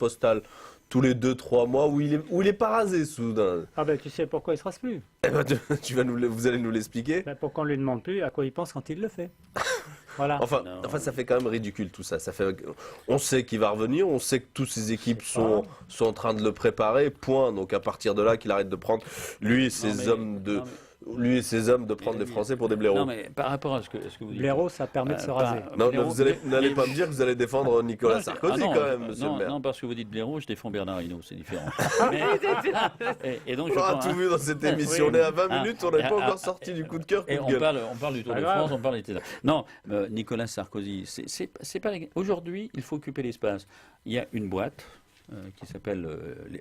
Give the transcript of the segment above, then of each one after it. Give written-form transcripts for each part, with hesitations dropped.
postale tous les 2-3 mois où il est pas rasé soudain. Ah ben tu sais pourquoi il se rase plus. Eh ben, vous allez nous l'expliquer. Ben, pour qu'on lui demande plus à quoi il pense quand il le fait. Voilà. Enfin, ça fait quand même ridicule tout ça. On sait qu'il va revenir, on sait que toutes ses équipes sont en train de le préparer, point. Donc à partir de là, qu'il arrête de prendre lui et ses hommes de prendre les Français pour des blaireaux. Non mais par rapport à ce que vous dites. Blaireau, ça permet de se raser. Non, vous n'allez pas me dire que vous allez défendre Nicolas Sarkozy quand même, monsieur le maire. Non, parce que vous dites blaireau, je défends Bernard Hinault, c'est différent. Et donc, on aura tout vu dans cette émission. On est à 20 minutes, on n'est pas encore sorti du coup de cœur. Et on parle du Tour de France, on parle des... Non, Nicolas Sarkozy, c'est pas... Aujourd'hui, il faut occuper l'espace. Il y a une boîte qui s'appelle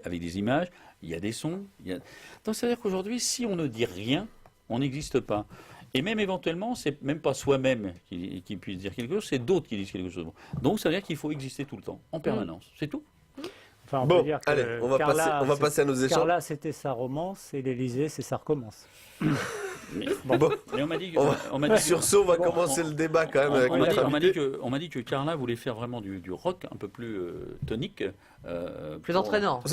avec des images, il y a des sons. Donc ça veut dire qu'aujourd'hui, si on ne dit rien, on n'existe pas. Et même éventuellement, c'est même pas soi-même qui puisse dire quelque chose, c'est d'autres qui disent quelque chose. Donc ça veut dire qu'il faut exister tout le temps, en permanence. C'est tout. Enfin, on peut dire que allez, on va passer à nos échanges. Carla, c'était sa romance, et l'Élysée, c'est ça recommence. Mais on m'a dit que, sur ce, on va commencer le débat quand même avec notre invité. On m'a dit que Carla voulait faire vraiment du rock un peu plus tonique. Plus entraînant. Vous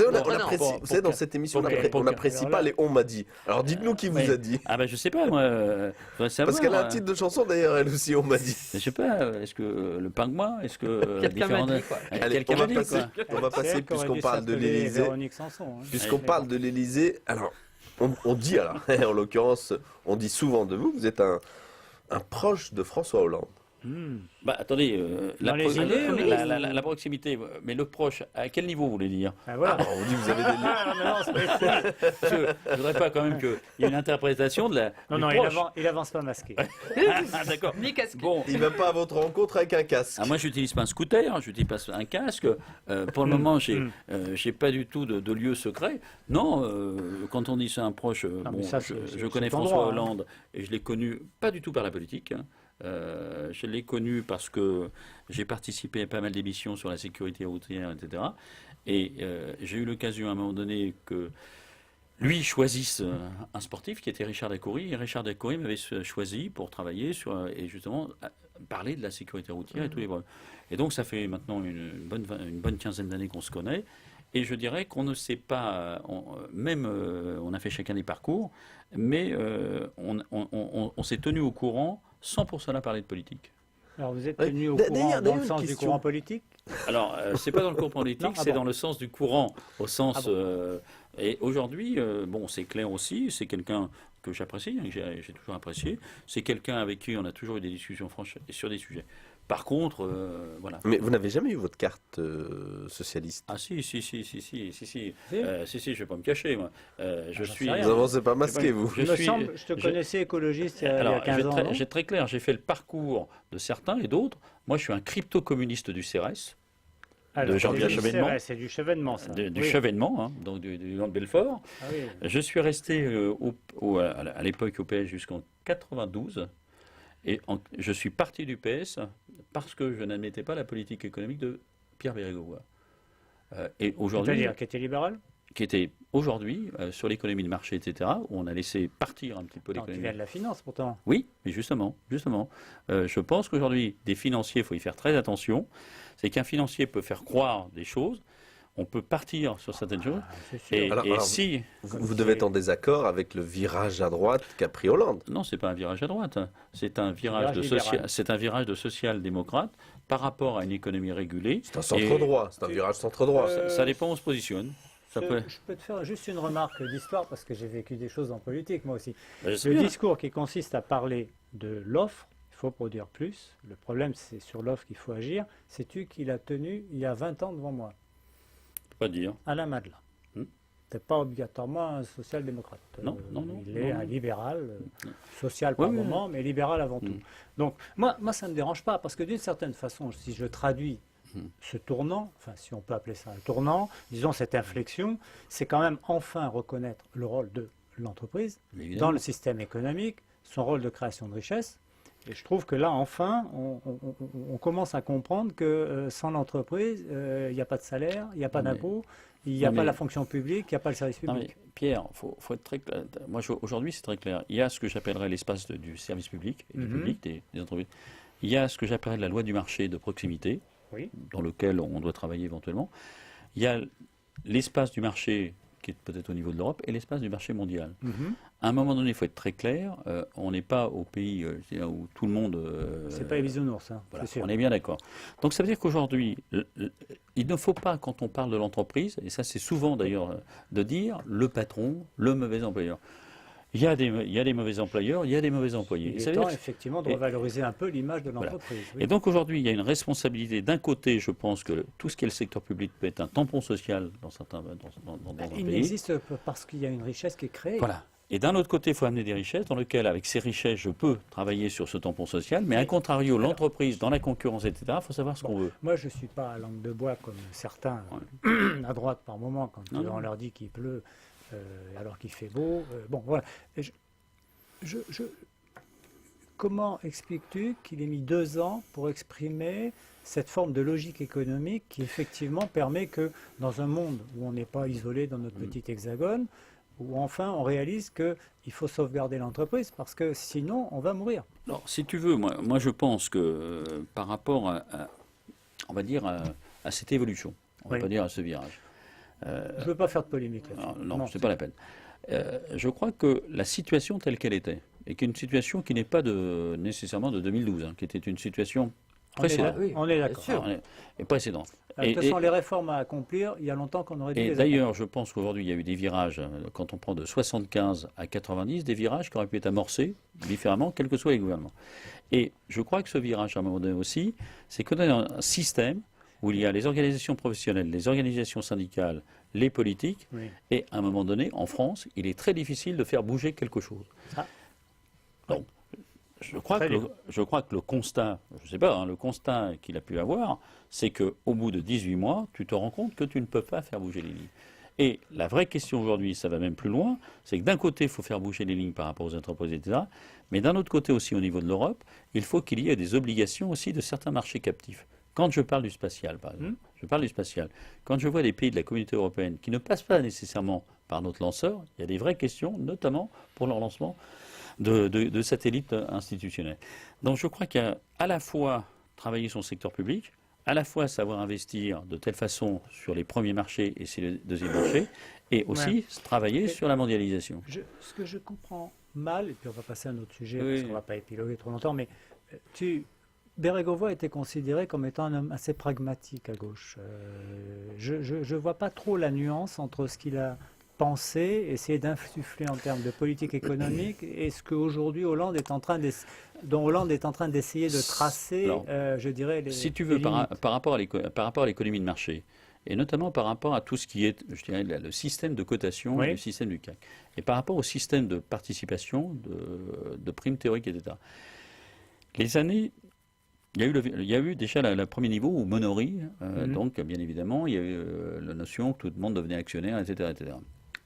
savez, dans cette émission, on n'apprécie pas les on m'a dit. Alors dites-nous qui vous a dit. Ah ben je sais pas, moi. Parce qu'elle a un titre de chanson d'ailleurs, elle aussi, on m'a dit. Je sais pas, est-ce que le pingouin, est-ce que Allez, on va passer puisqu'on parle de l'Élysée. Puisqu'on parle de l'Élysée, alors on dit, alors, en l'occurrence, on dit souvent de vous, vous êtes un proche de François Hollande. Bah attendez, la proximité, mais le proche, à quel niveau vous voulez dire? Voilà. On dit que vous avez des liens. Je voudrais pas quand même qu'il y ait une interprétation de la. Non, il avance pas masqué. D'accord. Ni casque. Bon. Il va pas à votre rencontre avec un casque. Moi, j'utilise pas un scooter, j'utilise pas un casque. Pour le moment, j'ai pas du tout de lieu secret. Non, quand on dit c'est un proche, je connais François Hollande et je l'ai connu pas du tout par la politique. Je l'ai connu parce que j'ai participé à pas mal d'émissions sur la sécurité routière, etc. Et j'ai eu l'occasion à un moment donné que lui choisisse un sportif qui était Richard Dacoury. Et Richard Dacoury m'avait choisi pour travailler et justement parler de la sécurité routière et tous les problèmes. Et donc ça fait maintenant une bonne quinzaine d'années qu'on se connaît. Et je dirais qu'on ne sait pas, on a fait chacun des parcours, mais on s'est tenu au courant sans pour cela parler de politique. Alors vous êtes tenu au courant dans le sens du courant politique? Alors, c'est pas dans le courant politique, c'est dans le sens du courant, au sens... et aujourd'hui, c'est clair aussi, c'est quelqu'un que j'apprécie, j'ai toujours apprécié, c'est quelqu'un avec qui on a toujours eu des discussions franches sur des sujets. Par contre, voilà. Mais vous n'avez jamais eu votre carte socialiste? Ah si, je vais pas me cacher, moi. Je suis... Vous avancez pas masqué, vous. Je te connaissais écologiste il y a 15 ans. J'ai très clair, j'ai fait le parcours de certains et d'autres. Moi, je suis un crypto-communiste du CRS. De Jean-Pierre Chevènement. C'est du Chevènement, ça. Du Chevènement, hein, donc du Land Belfort. Ah, oui. Je suis resté à l'époque au PS jusqu'en 92. Et je suis parti du PS parce que je n'admettais pas la politique économique de Pierre Bérégovoy. Et aujourd'hui, c'est-à-dire qui était libéral? Qui était aujourd'hui sur l'économie de marché, etc., où on a laissé partir un petit peu l'économie. Tu viens de la finance pourtant. Oui, mais justement. Je pense qu'aujourd'hui, des financiers, il faut y faire très attention. C'est qu'un financier peut faire croire des choses. On peut partir sur certaines choses. Si vous devez être en désaccord avec le virage à droite qu'a pris Hollande. Non, c'est pas un virage à droite. C'est un virage de social-démocrate par rapport à une économie régulée. C'est un centre-droit. C'est un virage centre-droit. Ça dépend où on se positionne. Je peux te faire juste une remarque d'histoire parce que j'ai vécu des choses en politique moi aussi. Le discours qui consiste à parler de l'offre, il faut produire plus. Le problème, c'est sur l'offre qu'il faut agir. Sais-tu qu'il a tenu il y a 20 ans devant moi? Pas dire. Alain Madelin. C'est pas obligatoirement un social-démocrate. Non. Il est un libéral, social par moment, mais libéral avant tout. Donc, moi, ça ne me dérange pas, parce que d'une certaine façon, si je traduis ce tournant, enfin, si on peut appeler ça un tournant, disons cette inflexion, c'est quand même enfin reconnaître le rôle de l'entreprise dans le système économique, son rôle de création de richesse. Et je trouve que là, enfin, on commence à comprendre que sans l'entreprise, il n'y a pas de salaire, il n'y a pas d'impôt, il n'y a pas la fonction publique, il n'y a pas le service public. Non mais, Pierre, faut être très clair. Moi, aujourd'hui, c'est très clair. Il y a ce que j'appellerais l'espace du service public, et du public, des entreprises. Il y a ce que j'appellerais la loi du marché de proximité, dans lequel on doit travailler éventuellement. il y a l'espace du marché qui est peut-être au niveau de l'Europe et l'espace du marché mondial. À un moment donné, il faut être très clair, on n'est pas au pays où tout le monde... c'est pas les bisounours, hein, voilà, c'est sûr. on est bien d'accord. Donc ça veut dire qu'aujourd'hui, il ne faut pas, quand on parle de l'entreprise, et ça c'est souvent d'ailleurs de dire le patron, le mauvais employeur. Il y a des mauvais employeurs, il y a des mauvais employés. Il est temps, effectivement, de revaloriser un peu l'image de l'entreprise. Voilà. Oui. Et donc aujourd'hui, il y a une responsabilité. D'un côté, je pense que tout ce qui est le secteur public peut être un tampon social dans certains dans un pays. Il n'existe parce qu'il y a une richesse qui est créée. Voilà. Et d'un autre côté, il faut amener des richesses dans lesquelles, avec ces richesses, je peux travailler sur ce tampon social. Mais à contrario, l'entreprise, dans la concurrence, etc., il faut savoir ce qu'on veut. Moi, je ne suis pas à langue de bois comme certains à droite par moment, quand on leur dit qu'il pleut. Alors qu'il fait beau. Bon, voilà. Comment expliques-tu qu'il ait mis 2 ans pour exprimer cette forme de logique économique qui, effectivement, permet que, dans un monde où on n'est pas isolé dans notre petit hexagone, où enfin on réalise qu'il faut sauvegarder l'entreprise parce que sinon on va mourir. Alors, si tu veux, moi je pense que par rapport on va dire, à cette évolution, on va pas dire à ce virage, je ne veux pas faire de polémique là-dessus. Non, c'est pas la peine. Je crois que la situation telle qu'elle était, et qui est une situation qui n'est pas nécessairement de 2012, qui était une situation précédente. On est d'accord. Et précédente. De toute façon, les réformes à accomplir, il y a longtemps qu'on aurait dû les accomplir. D'ailleurs, je pense qu'aujourd'hui, il y a eu des virages, quand on prend de 75 à 90, des virages qui auraient pu être amorcés différemment, quels que soient les gouvernements. Et je crois que ce virage, à un moment donné aussi, c'est qu'on a un système où il y a les organisations professionnelles, les organisations syndicales, les politiques, et à un moment donné, en France, il est très difficile de faire bouger quelque chose. Donc, je crois que le constat, je ne sais pas, le constat qu'il a pu avoir, c'est qu'au bout de 18 mois, tu te rends compte que tu ne peux pas faire bouger les lignes. Et la vraie question aujourd'hui, ça va même plus loin, c'est que d'un côté, il faut faire bouger les lignes par rapport aux entreprises, etc., mais d'un autre côté aussi, au niveau de l'Europe, il faut qu'il y ait des obligations aussi de certains marchés captifs. Quand je parle du spatial, par exemple, quand je vois des pays de la communauté européenne qui ne passent pas nécessairement par notre lanceur, il y a des vraies questions, notamment pour leur lancement de satellites institutionnels. Donc je crois qu'il y a à la fois travailler son secteur public, à la fois savoir investir de telle façon sur les premiers marchés et sur les deuxièmes marchés, et aussi travailler sur la mondialisation. Ce que je comprends mal, et puis on va passer à un autre sujet, parce qu'on ne va pas épiloguer trop longtemps, mais Bérégovoy était considéré comme étant un homme assez pragmatique à gauche. Je ne vois pas trop la nuance entre ce qu'il a pensé, essayer d'insuffler en termes de politique économique, et ce qu'aujourd'hui Hollande est en train d'essayer de tracer, je dirais, les si tu veux, par rapport à l'économie de marché, et notamment par rapport à tout ce qui est, je dirais, le système de cotation, le système du CAC, et par rapport au système de participation, de primes théoriques, etc. Les années... Il y a eu déjà le premier niveau où Monory, donc bien évidemment, il y a eu la notion que tout le monde devenait actionnaire, etc. etc.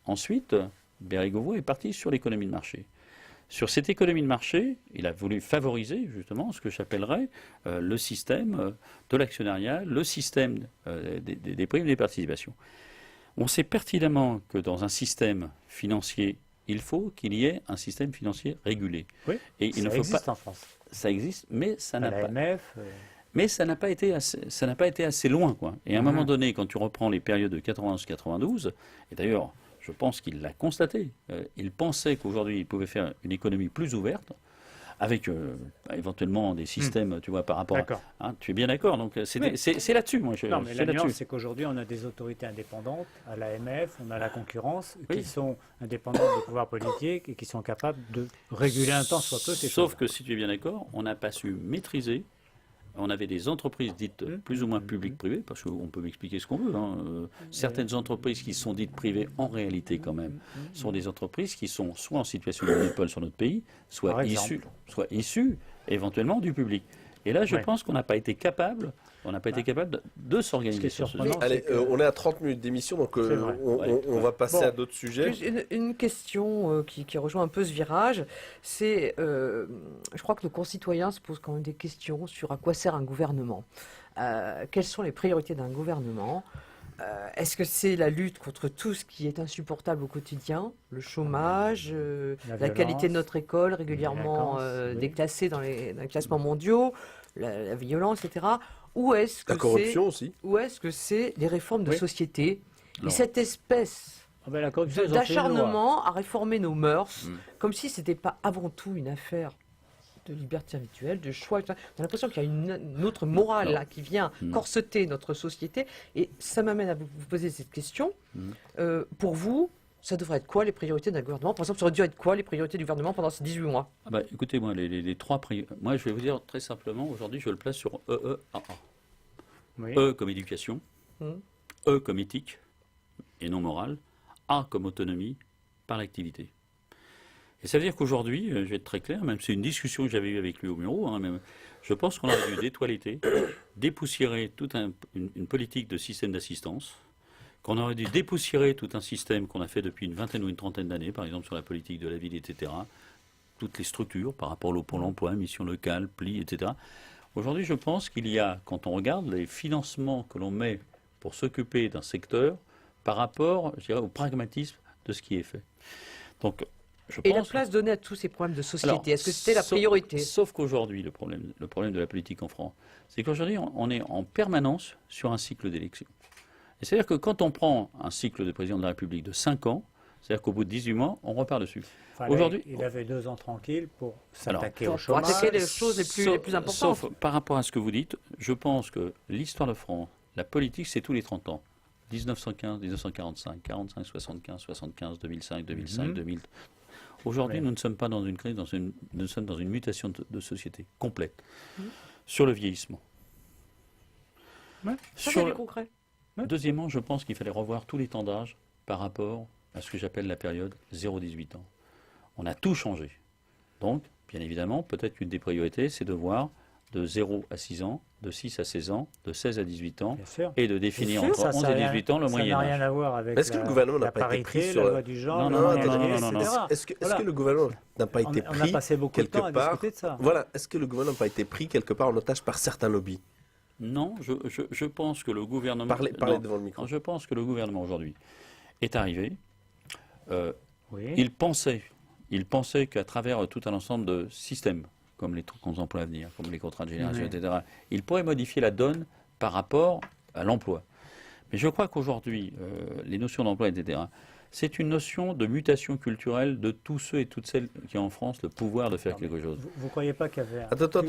Ensuite, Bérégovoy est parti sur l'économie de marché. Sur cette économie de marché, il a voulu favoriser justement ce que j'appellerais le système de l'actionnariat, le système des primes et des participations. On sait pertinemment que dans un système financier, il faut qu'il y ait un système financier régulé. Oui, et il ne faut pas en France. Ça existe, mais ça n'a pas. l'AMF, Mais ça n'a pas été assez loin, quoi. Et à un moment donné, quand tu reprends les périodes de 91-92, et d'ailleurs, je pense qu'il l'a constaté, il pensait qu'aujourd'hui, il pouvait faire une économie plus ouverte, avec éventuellement des systèmes, tu vois, par rapport à... tu es bien d'accord, donc c'est là-dessus, moi. Non, mais la nuance, c'est qu'aujourd'hui, on a des autorités indépendantes, à l'AMF, on a la concurrence, qui sont indépendantes du pouvoir politique et qui sont capables de réguler un temps soit peu ces choses. Sauf que, si tu es bien d'accord, on n'a pas su maîtriser. On avait des entreprises dites plus ou moins publiques-privées, parce qu'on peut m'expliquer ce qu'on veut. Certaines entreprises qui sont dites privées, en réalité quand même, sont des entreprises qui sont soit en situation de monopole sur notre pays, soit issues éventuellement du public. Et là, je pense qu'on n'a pas été capable... de s'organiser sur ce sujet. Allez, on est à 30 minutes d'émission, donc on va passer à d'autres sujets. Une question qui rejoint un peu ce virage, c'est, je crois que nos concitoyens se posent quand même des questions sur à quoi sert un gouvernement. Quelles sont les priorités d'un gouvernement ? Est-ce que c'est la lutte contre tout ce qui est insupportable au quotidien, le chômage, la qualité de notre école régulièrement déclassée dans les classements mondiaux, la violence, etc. Ou est-ce que La corruption aussi. Ou est-ce que c'est les réformes de société et cette espèce la corruption, d'acharnement à réformer nos mœurs, comme si c'était pas avant tout une affaire de liberté individuelle, de choix. On a l'impression qu'il y a une autre morale là, qui vient corseter notre société. Et ça m'amène à vous poser cette question. Pour vous, ça devrait être quoi les priorités d'un gouvernement? Par exemple, ça aurait dû être quoi les priorités du gouvernement pendant ces 18 mois? Écoutez-moi, les trois priorités. Moi, je vais vous dire très simplement, aujourd'hui, je le place sur EEAA. Oui. E comme éducation, E comme éthique et non morale, A comme autonomie par l'activité. Et ça veut dire qu'aujourd'hui, je vais être très clair, même c'est une discussion que j'avais eue avec lui au bureau, je pense qu'on aurait dû détoiletter, dépoussiérer toute une politique de système d'assistance, qu'on aurait dû dépoussiérer tout un système qu'on a fait depuis une vingtaine ou une trentaine d'années, par exemple sur la politique de la ville, etc., toutes les structures par rapport au Pôle emploi, mission locale, pli, etc. Aujourd'hui, je pense qu'il y a, quand on regarde les financements que l'on met pour s'occuper d'un secteur, par rapport, je dirais, au pragmatisme de ce qui est fait. Donc, et la place donnée à tous ces problèmes de société, est-ce que c'était la priorité? Sauf qu'aujourd'hui, le problème de la politique en France, c'est qu'aujourd'hui, on est en permanence sur un cycle d'élection. Et c'est-à-dire que quand on prend un cycle de président de la République de 5 ans, c'est-à-dire qu'au bout de 18 mois, on repart dessus. Aujourd'hui, il avait 2 ans tranquilles pour s'attaquer au chômage. Pour attaquer les choses les plus importantes. Sauf par rapport à ce que vous dites, je pense que l'histoire de France, la politique, c'est tous les 30 ans. 1915, 1945, 45, 75, 75, 2005, 2005, 2000. Aujourd'hui, nous ne sommes pas dans une crise, nous sommes dans une mutation de société complète. Sur le vieillissement. Sur le concret. Deuxièmement, je pense qu'il fallait revoir tous les temps d'âge par rapport à ce que j'appelle la période 0-18 ans. On a tout changé. Donc, bien évidemment, peut-être qu'une des priorités, c'est de voir de 0 à 6 ans, de 6 à 16 ans, de 16 à 18 ans, et de définir entre 11 et 18 ans le moyen âge. Ça n'a rien à voir avec Est-ce que le gouvernement n'a pas été pris sur la loi du genre? Non. Est-ce que le gouvernement n'a pas été pris on a passé beaucoup de temps à discuter de ça. Voilà. Est-ce que le gouvernement n'a pas été pris quelque part en otage par certains lobbies? Non, je pense que le gouvernement... Parlez devant le micro. Je pense que le gouvernement aujourd'hui est arrivé. Oui. Il pensait qu'à travers tout un ensemble de systèmes, comme les trucs qu'on emploie à venir, comme les contrats de génération, etc., il pourrait modifier la donne par rapport à l'emploi. Mais je crois qu'aujourd'hui, les notions d'emploi, etc., c'est une notion de mutation culturelle de tous ceux et toutes celles qui ont en France le pouvoir de faire quelque chose. Vous ne croyez pas qu'il y avait Attends,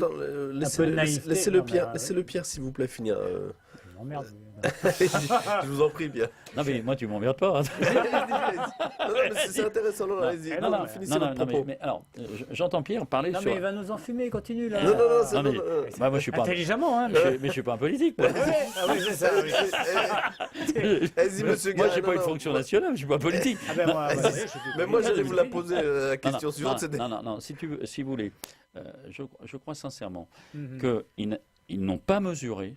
laissez le Pierre, s'il vous plaît, finir. M'emmerde. Je vous en prie, bien. Non, mais moi, tu m'emmerdes pas. Non, mais c'est intéressant. Non, allez-y. Finissez votre propos. Mais alors, j'entends Pierre parler sur... Non, mais il va nous enfumer, continue, là. Non, moi, je suis pas... Intelligemment, hein. Mais je suis pas un politique, moi. Ah oui, c'est ça. Vas-y, monsieur Moi, j'ai pas une fonction nationale, je suis pas politique. Ah ben moi, mais moi, j'allais vous la poser, la question suivante. Non, si vous voulez, je crois sincèrement qu'ils n'ont pas mesuré,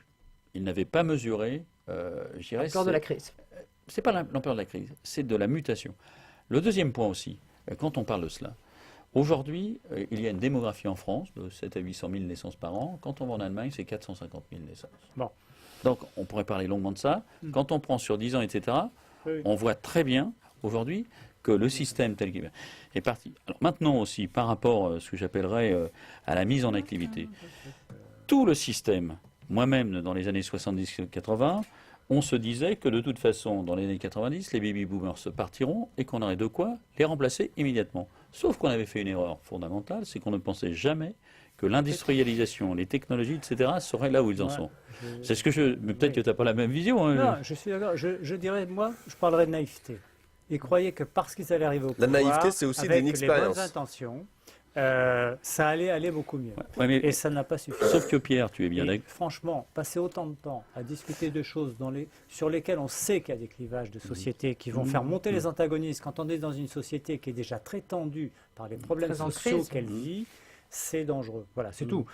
ils n'avaient pas mesuré, je dirais... L'ampleur de la crise. C'est pas l'ampleur de la crise, c'est de la mutation. Le deuxième point aussi, quand on parle de cela, aujourd'hui, il y a une démographie en France de 7 à 800 000 naissances par an. Quand on va en Allemagne, c'est 450 000 naissances. Bon. Donc, on pourrait parler longuement de ça. Quand on prend sur 10 ans, etc., on voit très bien, aujourd'hui, que le système tel qu'il est parti. Alors, maintenant aussi, par rapport à ce que j'appellerais à la mise en activité, tout le système, moi-même, dans les années 70-80, on se disait que de toute façon, dans les années 90, les baby-boomers se partiront et qu'on aurait de quoi les remplacer immédiatement. Sauf qu'on avait fait une erreur fondamentale, c'est qu'on ne pensait jamais que l'industrialisation, les technologies, etc., seraient là où ils en sont. C'est ce que mais peut-être que tu n'as pas la même vision. Non, je suis d'accord. Je dirais, moi, je parlerais de naïveté. Ils croyaient que parce qu'ils allaient arriver au pouvoir, la naïveté, c'est aussi avec une expérience. les bonnes intentions, ça allait aller beaucoup mieux. Et ça n'a pas suffi. Sauf que Pierre, tu es bien d'accord. Franchement, passer autant de temps à discuter de choses sur lesquelles on sait qu'il y a des clivages de société qui vont faire monter les antagonismes, quand on est dans une société qui est déjà très tendue par les problèmes sociaux qu'elle vit, c'est dangereux. Voilà, c'est tout.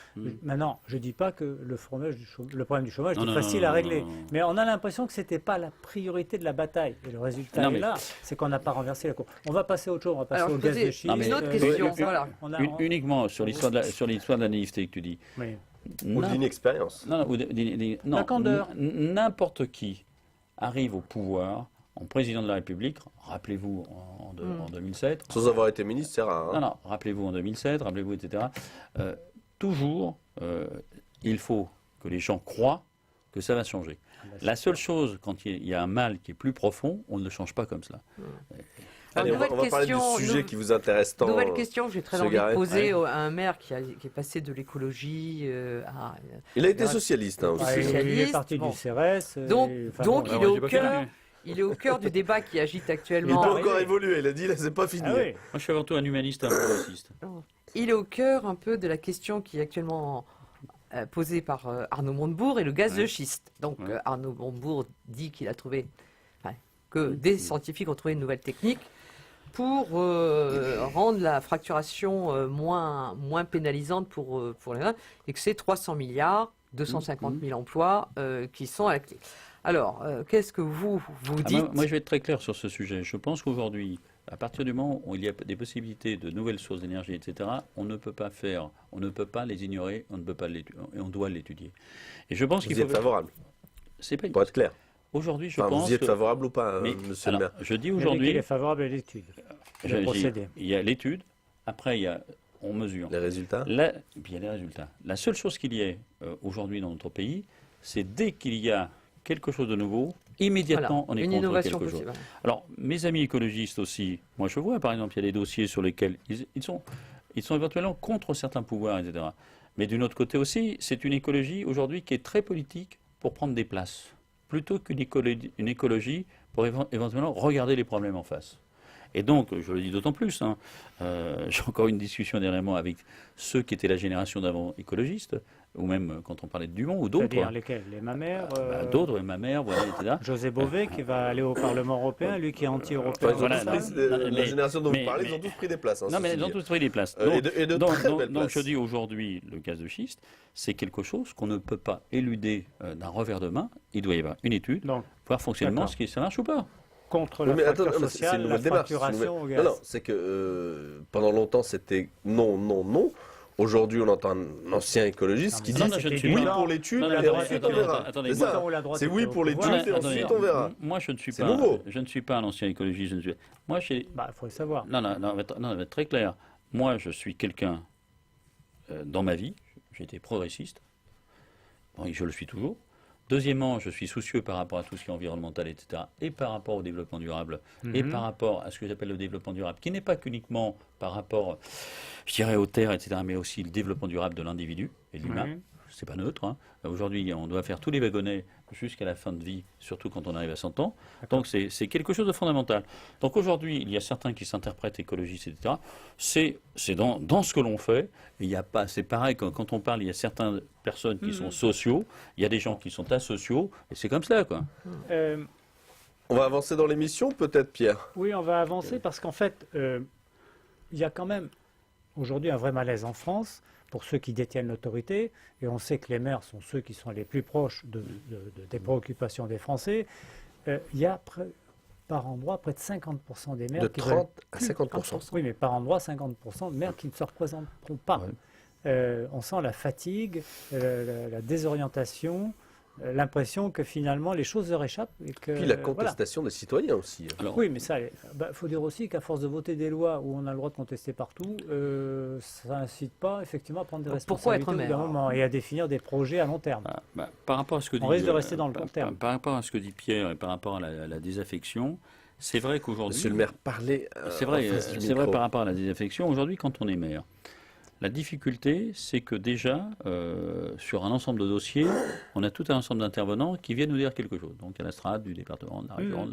Maintenant, je ne dis pas que le problème du chômage est facile à régler. Mais on a l'impression que ce n'était pas la priorité de la bataille. Et le résultat est là, c'est qu'on n'a pas renversé la courbe. On va passer à autre chose, on va passer au gaz de schiste. Une autre question. Uniquement sur l'histoire de la naïveté que tu dis. Oui. Ou d'inexpérience. Non, la candeur. N'importe qui arrive au pouvoir en président de la République, rappelez-vous en 2007. Sans avoir été ministre, c'est rare. Non, rappelez-vous en 2007, rappelez-vous, etc. Toujours, il faut que les gens croient que ça va changer. La seule chose, quand il y a un mal qui est plus profond, on ne le change pas comme cela. Allez, on va parler du sujet qui vous intéresse tant. Nouvelle question que j'ai très envie de poser à un maire qui est passé de l'écologie à... Il a été socialiste aussi. Il est parti du CRS. Donc il est au cœur du débat qui agite actuellement. Il peut encore évoluer, il a dit, là, c'est pas fini. Moi, je suis avant tout un humaniste, un progressiste. Il est au cœur un peu de la question qui est actuellement posée par Arnaud Montebourg et le gaz de schiste. Donc Arnaud Montebourg dit qu'il a trouvé, que des scientifiques ont trouvé une nouvelle technique pour rendre la fracturation moins pénalisante pour les gens, et que c'est 300 milliards, 250 000 emplois qui sont à la clé. Alors, qu'est-ce que vous dites? Moi, je vais être très clair sur ce sujet. Je pense qu'aujourd'hui, à partir du moment où il y a des possibilités de nouvelles sources d'énergie, etc., on ne peut pas les ignorer, on ne peut pas et on doit l'étudier. Et je pense qu'il faut... Vous êtes favorable? C'est pas... Pour être clair. Aujourd'hui, je pense. Vous y êtes favorable ou pas, monsieur le maire? Je dis aujourd'hui. Il est favorable à l'étude. Il y a l'étude. Après, on mesure. Les résultats? Il y a les résultats. La seule chose qu'il y ait aujourd'hui dans notre pays, c'est dès qu'il y a quelque chose de nouveau, immédiatement on est contre quelque chose. Alors, mes amis écologistes aussi, moi je vois par exemple, il y a des dossiers sur lesquels ils sont éventuellement contre certains pouvoirs, etc. Mais d'une autre côté aussi, c'est une écologie aujourd'hui qui est très politique pour prendre des places, plutôt qu'une écologie pour éventuellement regarder les problèmes en face. Et donc, je le dis d'autant plus, j'ai encore eu une discussion dernièrement avec ceux qui étaient la génération d'avant écologistes, ou même quand on parlait de Dumont ou d'autres. C'est-à-dire lesquels? Les Mamères D'autres, ma mère, voilà, etc. José Bové qui va aller au Parlement européen, lui qui est anti-européen. La génération dont vous parlez, ils ont tous pris des places. Non, mais ils ont tous pris des places. Donc je dis aujourd'hui, le gaz de schiste, c'est quelque chose qu'on ne peut pas éluder d'un revers de main. Il doit y avoir une étude, voir fonctionnement, ce qui ça marche ou pas. Contre la fracture sociale, la fracturation au gaz. Non, c'est que pendant longtemps c'était non, non, non. Aujourd'hui, on entend un ancien écologiste qui dit oui pour l'étude et ensuite on verra. C'est oui pour l'étude et ensuite on verra. Moi, je ne suis pas. Nouveau. Je ne suis pas un ancien écologiste. Moi, il faut le savoir. Non, on va être très clair. Moi, je suis quelqu'un dans ma vie. J'ai été progressiste. Bon, je le suis toujours. Deuxièmement, je suis soucieux par rapport à tout ce qui est environnemental, etc., et par rapport au développement durable, et par rapport à ce que j'appelle le développement durable, qui n'est pas qu'uniquement par rapport, je dirais, aux terres, etc., mais aussi le développement durable de l'individu et de l'humain. C'est pas neutre. Aujourd'hui, on doit faire tous les wagonnets jusqu'à la fin de vie, surtout quand on arrive à 100 ans. Donc c'est quelque chose de fondamental. Donc aujourd'hui, il y a certains qui s'interprètent écologistes, etc. C'est dans ce que l'on fait. Il y a pas. C'est pareil quand on parle. Il y a certaines personnes qui sont sociaux. Il y a des gens qui sont asociaux. Et c'est comme cela, quoi. On va avancer dans l'émission, peut-être, Pierre? Oui, on va avancer parce qu'en fait, il y a quand même aujourd'hui un vrai malaise en France pour ceux qui détiennent l'autorité, et on sait que les maires sont ceux qui sont les plus proches des préoccupations des Français. Il y a par endroit près de 50% des maires de 30 à 50%. Oui, mais par endroit 50% de maires qui ne se représenteront pas. On sent la fatigue, la désorientation, l'impression que finalement les choses leur échappent. Et que, puis la contestation des citoyens aussi. Alors, oui, mais ça, faut dire aussi qu'à force de voter des lois où on a le droit de contester partout, ça n'incite pas effectivement à prendre des responsabilités au bout d'un moment et à définir des projets à long terme. Par rapport à ce que on risque de rester dans le long terme. Par rapport à ce que dit Pierre et par rapport à la désaffection, c'est vrai qu'aujourd'hui... Monsieur le maire, parlez c'est vrai par rapport à la désaffection. Aujourd'hui, quand on est maire, la difficulté, c'est que déjà, sur un ensemble de dossiers, on a tout un ensemble d'intervenants qui viennent nous dire quelque chose. Donc, à la strate du département, de la région, de